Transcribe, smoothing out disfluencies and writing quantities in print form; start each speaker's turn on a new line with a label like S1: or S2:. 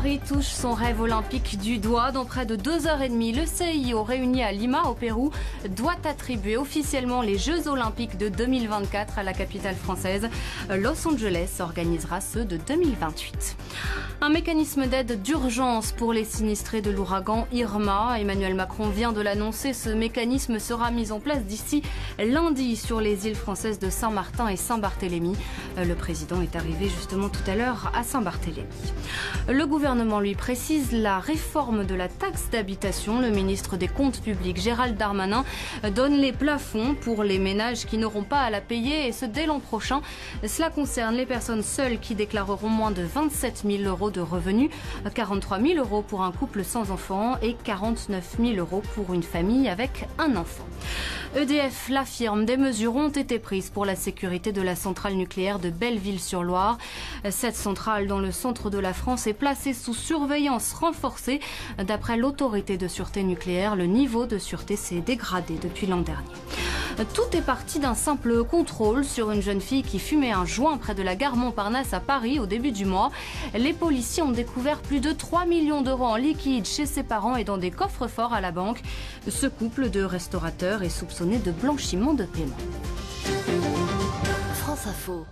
S1: Paris touche son rêve olympique du doigt. Dans près de 2h30, le CIO réuni à Lima, au Pérou, doit attribuer officiellement les Jeux olympiques de 2024 à la capitale française. Los Angeles organisera ceux de 2028. Un mécanisme d'aide d'urgence pour les sinistrés de l'ouragan Irma. Emmanuel Macron vient de l'annoncer. Ce mécanisme sera mis en place d'ici lundi sur les îles françaises de Saint-Martin et Saint-Barthélemy. Le président est arrivé justement tout à l'heure à Saint-Barthélemy. Le gouvernement lui précise la réforme de la taxe d'habitation. Le ministre des Comptes publics, Gérald Darmanin, donne les plafonds pour les ménages qui n'auront pas à la payer, et ce dès l'an prochain. Cela concerne les personnes seules qui déclareront moins de 27 000 euros de revenus, 43 000 euros pour un couple sans enfant et 49 000 euros pour une famille avec un enfant. EDF l'affirme, des mesures ont été prises pour la sécurité de la centrale nucléaire de Belleville-sur-Loire. Cette centrale, dans le centre de la France, est placée sous surveillance renforcée. D'après l'autorité de sûreté nucléaire, le niveau de sûreté s'est dégradé depuis l'an dernier. Tout est parti d'un simple contrôle sur une jeune fille qui fumait un joint près de la gare Montparnasse à Paris au début du mois. Les policiers ont découvert plus de 3 millions d'euros en liquide chez ses parents et dans des coffres-forts à la banque. Ce couple de restaurateurs est soupçonné de blanchiment de paiement.
S2: France Info.